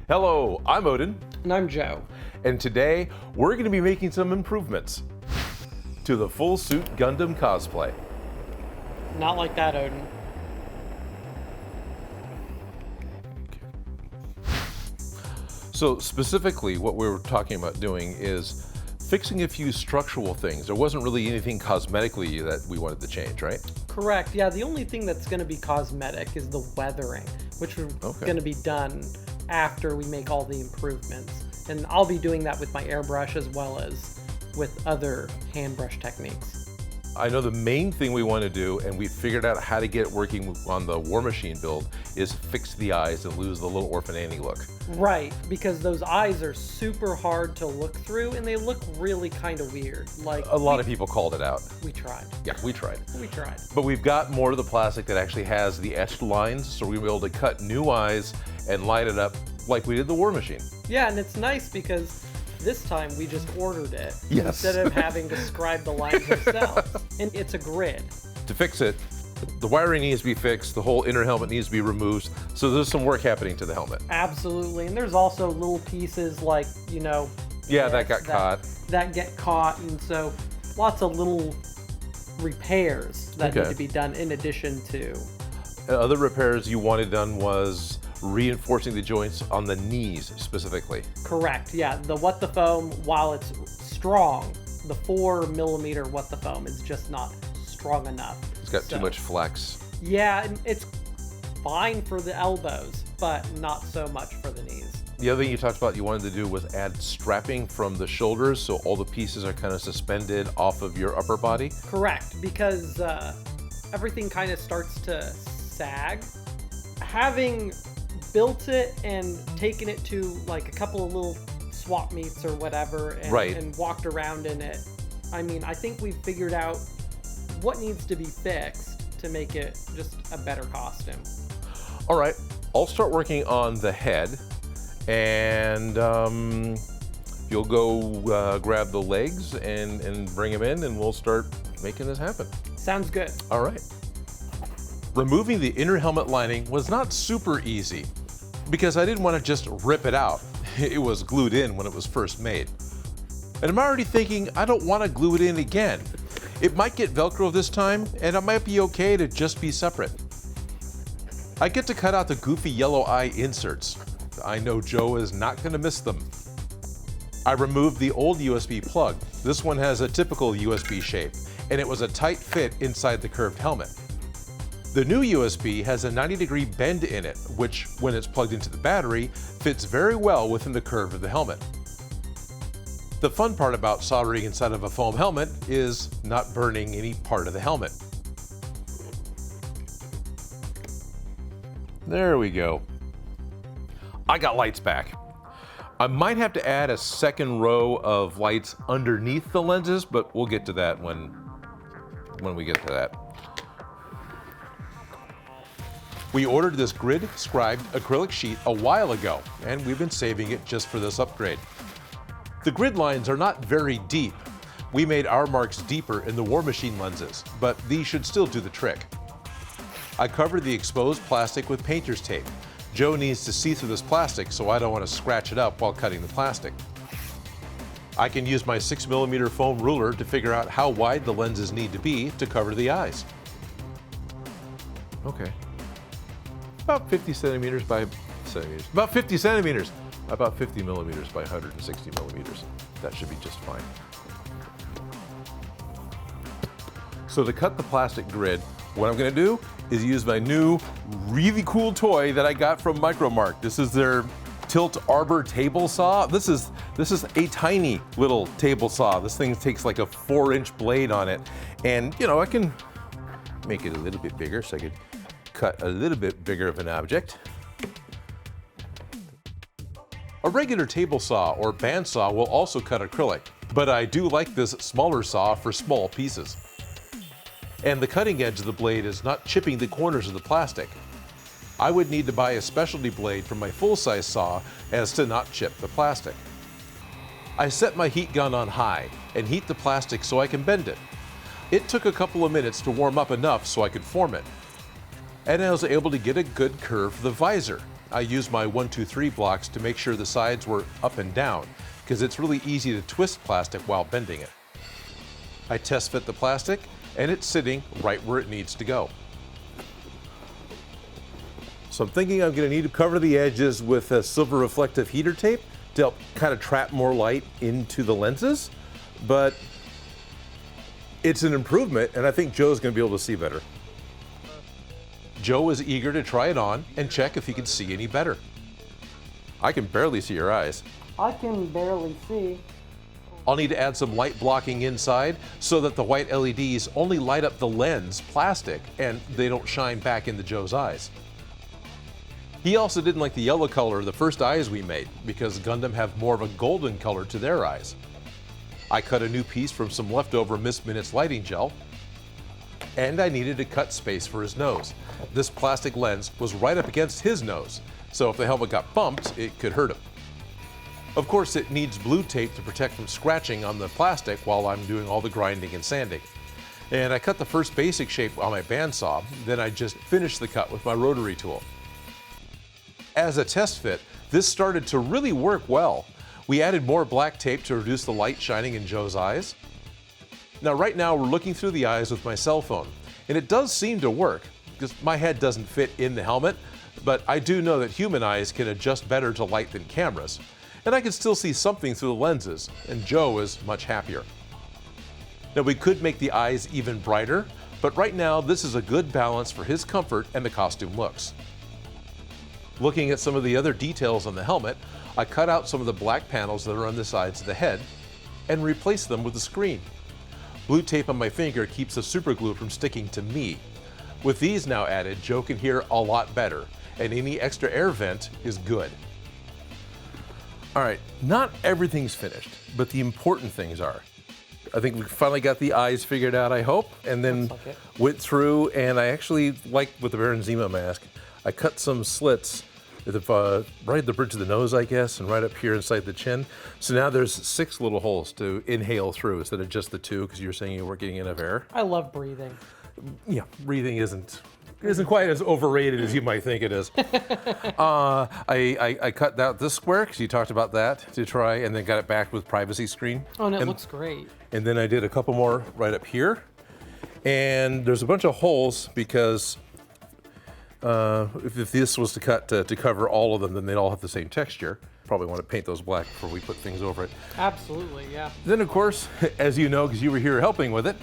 Hello, I'm Odin, And I'm Joe. and today we're going to be making some improvements to the full suit Gundam cosplay. Not like that, Odin. So specifically what we were talking about doing is fixing a few structural things. There wasn't really anything cosmetically that we wanted to change, right? Correct. Yeah, the only thing that's going to be cosmetic is the weathering, which is going to be done after we make all the improvements. And I'll be doing that with my airbrush as well as with other hand brush techniques. I know the main thing we want to do, and we figured out how to get it working on the War Machine build, is fix the eyes and lose the little Orphan Annie look. Right, because those eyes are super hard to look through and they look really kind of weird. Like A lot of people called it out. we tried. Yeah, we tried. We tried. But we've got more of the plastic that actually has the etched lines, so we'll be able to cut new eyes and line it up like we did the War Machine. Yeah, and it's nice because this time we just ordered it Yes. instead of having to scribe the lines ourselves. And it's a grid. To fix it, the wiring needs to be fixed, the whole inner helmet needs to be removed, so there's some work happening to the helmet. Absolutely. And there's also little pieces like, Yeah, that got caught. That get caught, and so lots of little repairs that need Okay. to be done in addition to. Other repairs you wanted done was reinforcing the joints on the knees specifically. Correct. Yeah, the What the Foam, while it's strong, the 4mm What the Foam is just not strong enough. It's got too much flex. Yeah, and it's fine for the elbows, but not so much for the knees. The other thing you talked about you wanted to do was add strapping from the shoulders so all the pieces are kind of suspended off of your upper body. Correct, because everything kind of starts to sag. Having built it and taken it to like a couple of little swap meets or whatever and walked around in it, I mean, I think we've figured out what needs to be fixed to make it just a better costume. All right, I'll start working on the head, and you'll go grab the legs and bring them in, and we'll start making this happen. Sounds good. All right. Removing the inner helmet lining was not super easy because I didn't want to just rip it out. It was glued in when it was first made. And I'm already thinking I don't want to glue it in again. It might get Velcro this time, and it might be okay to just be separate. I get to cut out the goofy yellow eye inserts. I know Joe is not going to miss them. I removed the old USB plug. This one has a typical USB shape, and it was a tight fit inside the curved helmet. The new USB has a 90-degree bend in it, which, when it's plugged into the battery, fits very well within the curve of the helmet. The fun part about soldering inside of a foam helmet is not burning any part of the helmet. There we go. I got lights back. I might have to add a second row of lights underneath the lenses, but we'll get to that when we get to that. We ordered this grid scribed acrylic sheet a while ago, and we've been saving it just for this upgrade. The grid lines are not very deep. We made our marks deeper in the War Machine lenses, but these should still do the trick. I covered the exposed plastic with painter's tape. Joe needs to see through this plastic, so I don't want to scratch it up while cutting the plastic. I can use my 6mm foam ruler to figure out how wide the lenses need to be to cover the eyes. Okay. About 50 centimeters by centimeters. About 50 centimeters. About 50 millimeters by 160 millimeters. That should be just fine. So to cut the plastic grid, what I'm going to do is use my new really cool toy that I got from Micromark. This is their Tilt Arbor table saw. This is a tiny little table saw. This thing takes like a 4-inch blade on it, and I can make it a little bit bigger so I could cut a little bit bigger of an object. A regular table saw or bandsaw will also cut acrylic, but I do like this smaller saw for small pieces. And the cutting edge of the blade is not chipping the corners of the plastic. I would need to buy a specialty blade for my full-size saw as to not chip the plastic. I set my heat gun on high and heat the plastic so I can bend it. It took a couple of minutes to warm up enough so I could form it. And I was able to get a good curve for the visor. I used my 1-2-3 blocks to make sure the sides were up and down, because it's really easy to twist plastic while bending it. I test fit the plastic, and it's sitting right where it needs to go. So I'm thinking I'm going to need to cover the edges with a silver reflective heater tape to help kind of trap more light into the lenses, but it's an improvement, and I think Joe's going to be able to see better. Joe is eager to try it on and check if he can see any better. I can barely see your eyes. I can barely see. I'll need to add some light blocking inside so that the white LEDs only light up the lens plastic and they don't shine back into Joe's eyes. He also didn't like the yellow color of the first eyes we made because Gundam have more of a golden color to their eyes. I cut a new piece from some leftover Miss Minutes lighting gel, and I needed to cut space for his nose. This plastic lens was right up against his nose, so if the helmet got bumped, it could hurt him. Of course, it needs blue tape to protect from scratching on the plastic while I'm doing all the grinding and sanding. And I cut the first basic shape on my bandsaw, then I just finished the cut with my rotary tool. As a test fit, this started to really work well. We added more black tape to reduce the light shining in Joe's eyes. Now right now we're looking through the eyes with my cell phone, and it does seem to work, because my head doesn't fit in the helmet, but I do know that human eyes can adjust better to light than cameras, and I can still see something through the lenses, and Joe is much happier. Now we could make the eyes even brighter, but right now this is a good balance for his comfort and the costume looks. Looking at some of the other details on the helmet, I cut out some of the black panels that are on the sides of the head and replaced them with a screen. Blue tape on my finger keeps the super glue from sticking to me. With these now added, Joe can hear a lot better, and any extra air vent is good. All right, not everything's finished, but the important things are. I think we finally got the eyes figured out, I hope, and then went through, and I actually, like with the Baron Zemo mask, I cut some slits right at the bridge of the nose, I guess, and right up here inside the chin. So now there's 6 little holes to inhale through instead of just the 2, because you were saying you weren't getting enough air. I love breathing. Yeah, breathing isn't quite as overrated as you might think it is. I cut out this square, because you talked about that, to try, and then got it back with privacy screen. Oh, and it looks great. And then I did a couple more right up here. And there's a bunch of holes because if this was to cut to cover all of them, then they'd all have the same texture. Probably want to paint those black before we put things over it. Absolutely, yeah. Then, of course, as you know, because you were here helping with it,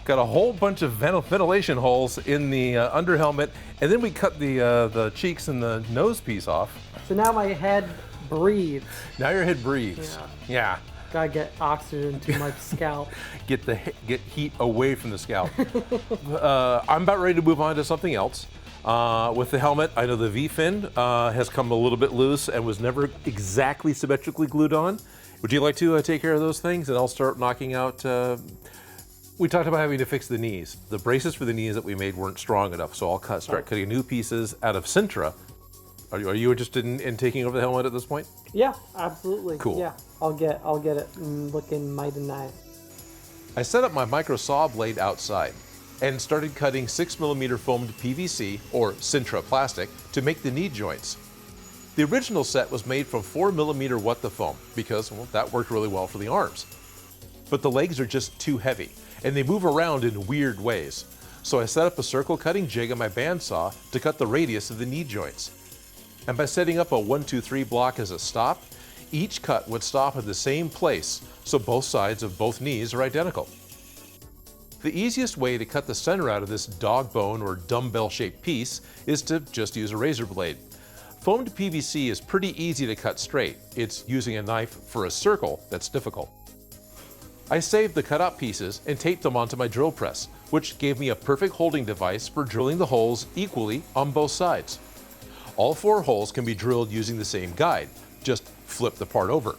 got a whole bunch of ventilation holes in the under helmet, and then we cut the cheeks and the nose piece off. So now my head breathes. Now your head breathes. Yeah. Gotta get oxygen to my scalp. Get heat away from the scalp. I'm about ready to move on to something else. With the helmet, I know the V-fin has come a little bit loose and was never exactly symmetrically glued on. Would you like to take care of those things, and I'll start knocking out... We talked about having to fix the knees. The braces for the knees that we made weren't strong enough, so I'll start cutting new pieces out of Sintra. Are you interested in taking over the helmet at this point? Yeah, absolutely. Cool. Yeah, I'll get it looking mighty nice. I set up my micro saw blade outside and started cutting 6mm foamed PVC, or Sintra plastic, to make the knee joints. The original set was made from 4mm What the Foam because, well, that worked really well for the arms. But the legs are just too heavy, and they move around in weird ways. So I set up a circle cutting jig on my bandsaw to cut the radius of the knee joints. And by setting up a 1-2-3 block as a stop, each cut would stop at the same place, so both sides of both knees are identical. The easiest way to cut the center out of this dog bone or dumbbell-shaped piece is to just use a razor blade. Foamed PVC is pretty easy to cut straight. It's using a knife for a circle that's difficult. I saved the cut-out pieces and taped them onto my drill press, which gave me a perfect holding device for drilling the holes equally on both sides. All 4 holes can be drilled using the same guide, just flip the part over.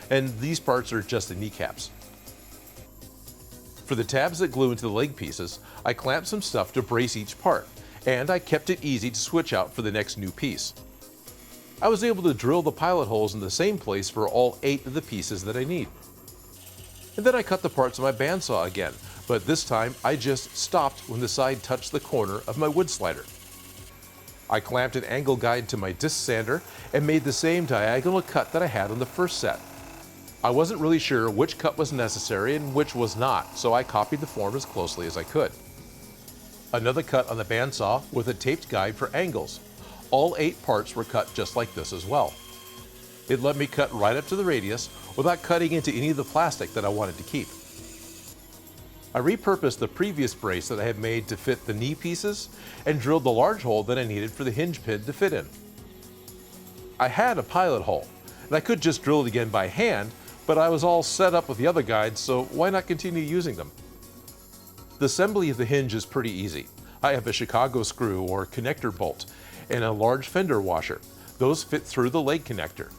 And these parts are just the kneecaps. For the tabs that glue into the leg pieces, I clamped some stuff to brace each part, and I kept it easy to switch out for the next new piece. I was able to drill the pilot holes in the same place for all 8 of the pieces that I need. And then I cut the parts of my bandsaw again, but this time I just stopped when the side touched the corner of my wood slider. I clamped an angle guide to my disc sander and made the same diagonal cut that I had on the first set. I wasn't really sure which cut was necessary and which was not, so I copied the form as closely as I could. Another cut on the bandsaw with a taped guide for angles. All 8 parts were cut just like this as well. It let me cut right up to the radius without cutting into any of the plastic that I wanted to keep. I repurposed the previous brace that I had made to fit the knee pieces and drilled the large hole that I needed for the hinge pin to fit in. I had a pilot hole, and I could just drill it again by hand, but I was all set up with the other guides, so why not continue using them? The assembly of the hinge is pretty easy. I have a Chicago screw or connector bolt and a large fender washer. Those fit through the leg connector.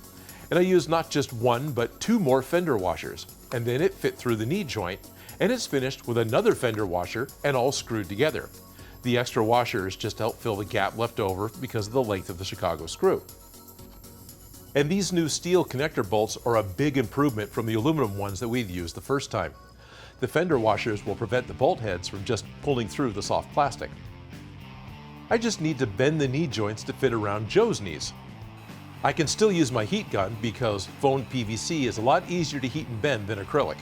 And I used not just 1, but 2 more fender washers, and then it fit through the knee joint, and it's finished with another fender washer and all screwed together. The extra washers just help fill the gap left over because of the length of the Chicago screw. And these new steel connector bolts are a big improvement from the aluminum ones that we'd used the first time. The fender washers will prevent the bolt heads from just pulling through the soft plastic. I just need to bend the knee joints to fit around Joe's knees. I can still use my heat gun because foamed PVC is a lot easier to heat and bend than acrylic.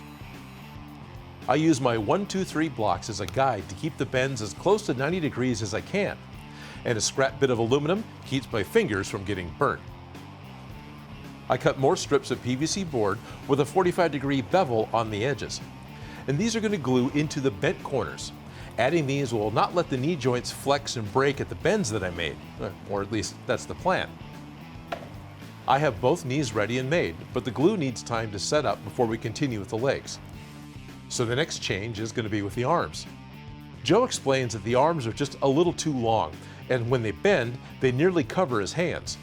I use my 1-2-3 blocks as a guide to keep the bends as close to 90 degrees as I can, and a scrap bit of aluminum keeps my fingers from getting burnt. I cut more strips of PVC board with a 45-degree bevel on the edges, and these are going to glue into the bent corners. Adding these will not let the knee joints flex and break at the bends that I made, or at least that's the plan. I have both knees ready and made, but the glue needs time to set up before we continue with the legs. So the next change is going to be with the arms. Joe explains that the arms are just a little too long, and when they bend, they nearly cover his hands.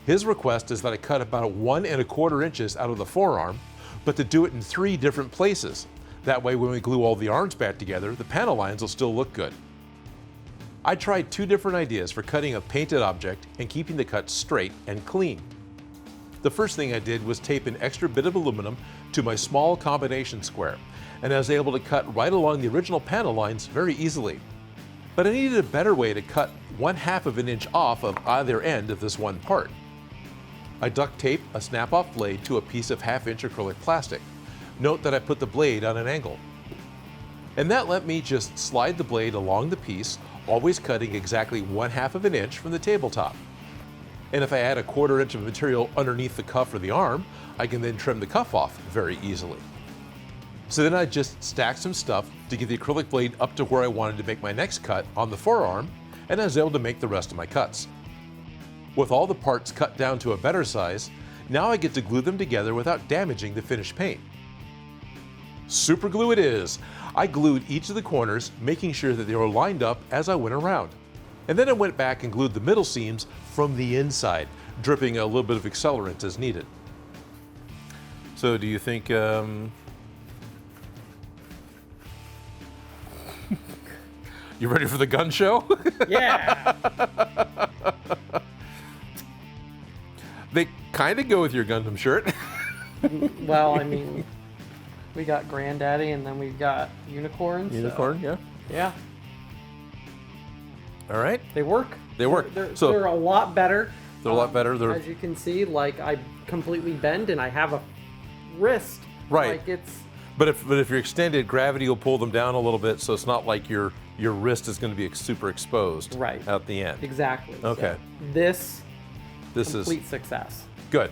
His request is that I cut about 1 1/4 inches out of the forearm, but to do it in 3 different places. That way when we glue all the arms back together, the panel lines will still look good. I tried 2 different ideas for cutting a painted object and keeping the cut straight and clean. The first thing I did was tape an extra bit of aluminum to my small combination square, and I was able to cut right along the original panel lines very easily. But I needed a better way to cut 1/2 of an inch off of either end of this one part. I duct taped a snap-off blade to a piece of 1/2 inch acrylic plastic. Note that I put the blade on an angle. And that let me just slide the blade along the piece, always cutting exactly 1/2 of an inch from the tabletop. And if I add a 1/4 inch of material underneath the cuff or the arm, I can then trim the cuff off very easily. So then I just stacked some stuff to get the acrylic blade up to where I wanted to make my next cut on the forearm, and I was able to make the rest of my cuts. With all the parts cut down to a better size, now I get to glue them together without damaging the finished paint. Super glue it is! I glued each of the corners, making sure that they were lined up as I went around. And then I went back and glued the middle seams from the inside, dripping a little bit of accelerant as needed. So do you think, you ready for the gun show? Yeah. They kind of go with your Gundam shirt. Well, I mean, we got Granddaddy and then we've got Unicorn. Unicorn, so, yeah. Yeah. All right. They work. They work. They're a lot better. They're a lot better. As you can see, like I completely bend and I have a wrist. Right. Like it's. But if you're extended, gravity will pull them down a little bit, so it's not like your wrist is going to be super exposed. Right. At the end. Exactly. Okay. So this is complete success. Good.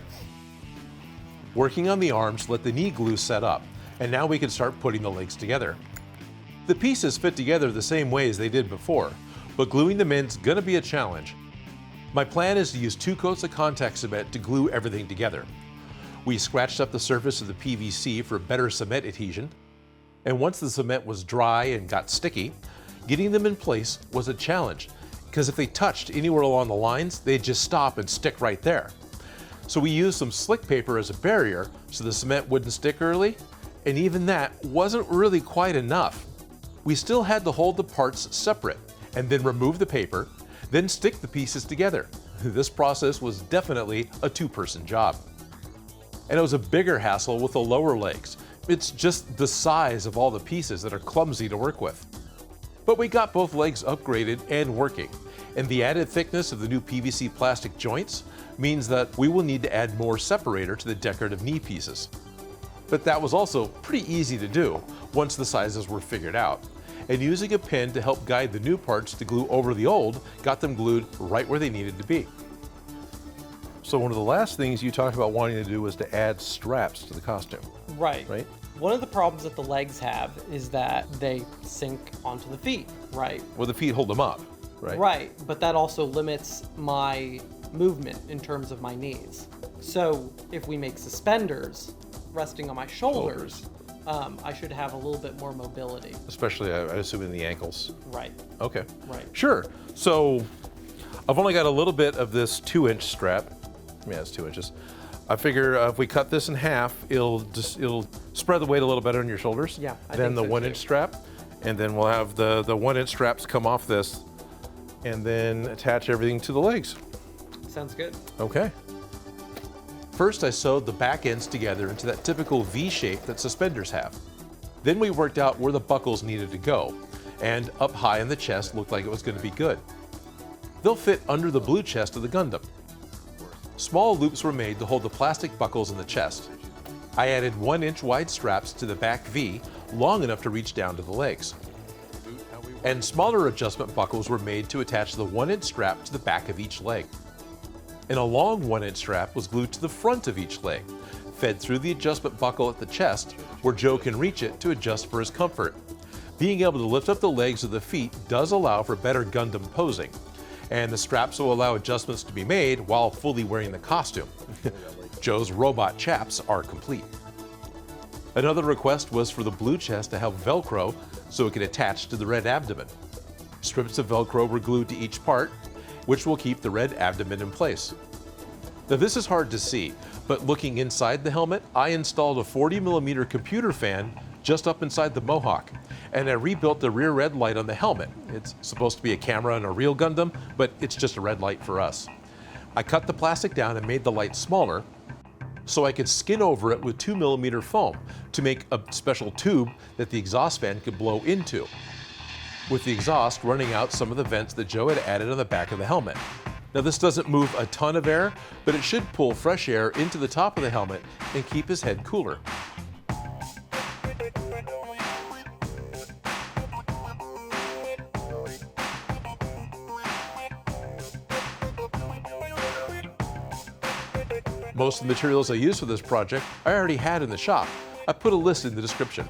Working on the arms let the knee glue set up, and now we can start putting the legs together. The pieces fit together the same way as they did before, but gluing them in is going to be a challenge. My plan is to use 2 coats of contact cement to glue everything together. We scratched up the surface of the PVC for better cement adhesion, and once the cement was dry and got sticky, getting them in place was a challenge, because if they touched anywhere along the lines, they'd just stop and stick right there. So we used some slick paper as a barrier so the cement wouldn't stick early, and even that wasn't really quite enough. We still had to hold the parts separate and then remove the paper, then stick the pieces together. This process was definitely a 2-person job. And it was a bigger hassle with the lower legs. It's just the size of all the pieces that are clumsy to work with. But we got both legs upgraded and working, And the added thickness of the new PVC plastic joints means that we will need to add more separator to the decorative knee pieces. But that was also pretty easy to do once the sizes were figured out. And using a pin to help guide the new parts to glue over the old got them glued right where they needed to be. So one of the last things you talked about wanting to do was to add straps to the costume, Right. right? One of the problems that the legs have is that they sink onto the feet, right? Well, the feet hold them up, right? Right, but that also limits my movement in terms of my knees. So if we make suspenders resting on my shoulders, I should have a little bit more mobility. Especially, I assume, in the ankles. Right, Okay. right. Sure. So I've only got a little bit of this 2-inch strap. Yeah, it's 2 inches. I figure if we cut this in half, it'll spread the weight a little better on your shoulders. Yeah, I than think the so, 1-inch too. strap, and then we'll have the 1-inch straps come off this, and then attach everything to the legs. Sounds good. Okay. First, I sewed the back ends together into that typical V shape that suspenders have. Then we worked out where the buckles needed to go, and up high in the chest looked like it was going to be good. They'll fit under the blue chest of the Gundam. Small loops were made to hold the plastic buckles in the chest. I added 1-inch wide straps to the back V, long enough to reach down to the legs. And smaller adjustment buckles were made to attach the 1-inch strap to the back of each leg. And a long 1-inch strap was glued to the front of each leg, fed through the adjustment buckle at the chest, where Joe can reach it to adjust for his comfort. Being able to lift up the legs of the feet does allow for better Gundam posing, and the straps will allow adjustments to be made while fully wearing the costume. Joe's robot chaps are complete. Another request was for the blue chest to have Velcro so it could attach to the red abdomen. Strips of Velcro were glued to each part, which will keep the red abdomen in place. Now this is hard to see, but looking inside the helmet, I installed a 40mm computer fan just up inside the Mohawk, and I rebuilt the rear red light on the helmet. It's supposed to be a camera in a real Gundam, but it's just a red light for us. I cut the plastic down and made the light smaller so I could skin over it with 2mm foam to make a special tube that the exhaust fan could blow into, with the exhaust running out some of the vents that Joe had added on the back of the helmet. Now this doesn't move a ton of air, but it should pull fresh air into the top of the helmet and keep his head cooler. Most of the materials I used for this project I already had in the shop. I put a list in the description.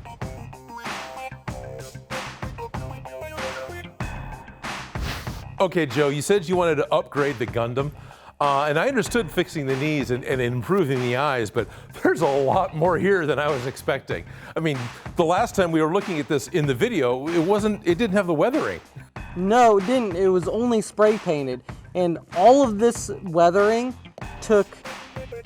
Okay, Joe, you said you wanted to upgrade the Gundam, and I understood fixing the knees and improving the eyes, but there's a lot more here than I was expecting. I mean, the last time we were looking at this in the video, it didn't have the weathering. No, it didn't. It was only spray painted. And all of this weathering took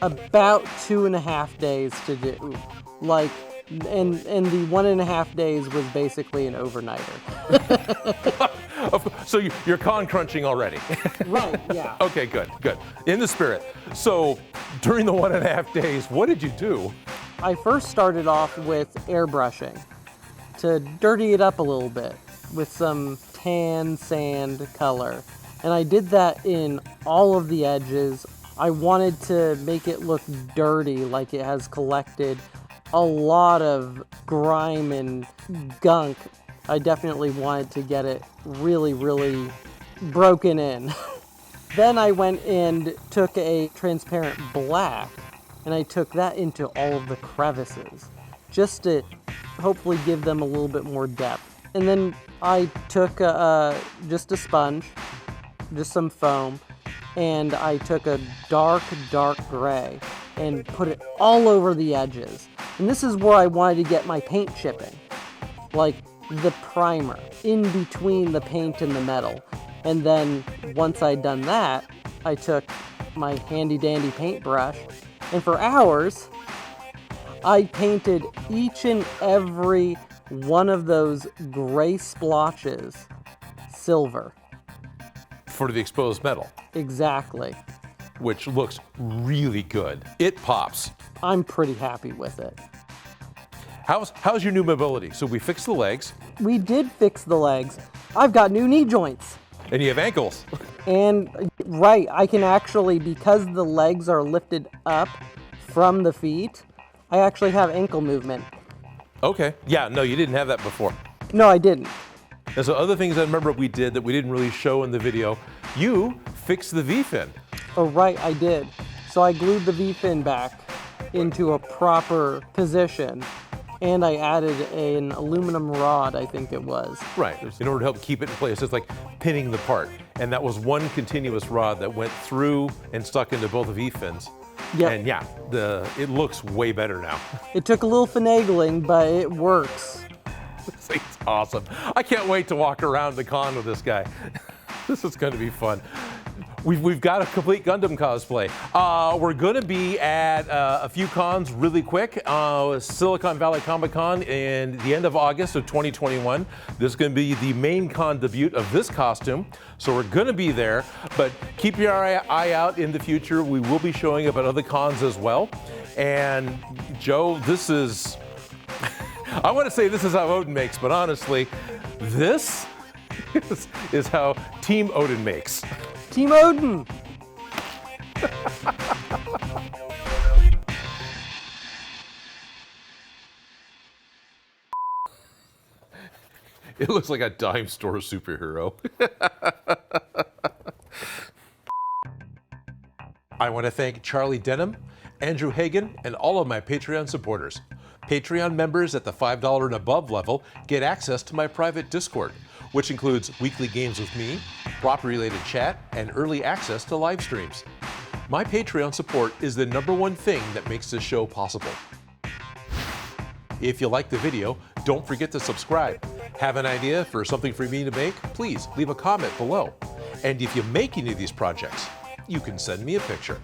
about 2.5 days to do. Like, and the 1.5 days was basically an overnighter. So you're con crunching already. Right, yeah. Okay, good. In the spirit. So during the 1.5 days, what did you do? I first started off with airbrushing to dirty it up a little bit with some tan sand color. And I did that in all of the edges. I wanted to make it look dirty, like it has collected a lot of grime and gunk. I definitely wanted to get it really, really broken in. Then I went and took a transparent black and I took that into all of the crevices just to hopefully give them a little bit more depth. And then I took just a sponge, just some foam, and I took a dark gray and put it all over the edges. And this is where I wanted to get my paint chipping, like the primer in between the paint and the metal. And then once I'd done that, I took my handy dandy paintbrush, and for hours I painted each and every one of those gray splotches silver. For the exposed metal, Exactly. which looks really good. It pops. I'm pretty happy with it. How's your new mobility? So we fixed the legs. We did fix the legs. I've got new knee joints. And you have ankles. And right, I can actually, because the legs are lifted up from the feet, I actually have ankle movement. Okay. Yeah, no, you didn't have that before. No, I didn't. And so other things I remember we did that we didn't really show in the video, you fixed the V-fin. Oh, right, I did. So I glued the V-fin back into a proper position, and I added an aluminum rod, I think it was. Right, in order to help keep it in place. It's like pinning the part. And that was one continuous rod that went through and stuck into both V-fins. Yep. And yeah, it looks way better now. It took a little finagling, but it works. This thing's awesome. I can't wait to walk around the con with this guy. This is going to be fun. We've got a complete Gundam cosplay. We're going to be at a few cons really quick. Silicon Valley Comic Con in the end of August of 2021. This is going to be the main con debut of this costume. So we're going to be there, but keep your eye out in the future. We will be showing up at other cons as well. And Joe, this is, I want to say this is how Odin makes, but honestly, this is how Team Odin makes. Team Odin! It looks like a dime store superhero. I want to thank Charlie Denham, Andrew Hagan, and all of my Patreon supporters. Patreon members at the $5 and above level get access to my private Discord, which includes weekly games with me, prop-related chat, and early access to live streams. My Patreon support is the #1 thing that makes this show possible. If you like the video, don't forget to subscribe. Have an idea for something for me to make? Please leave a comment below. And if you make any of these projects, you can send me a picture.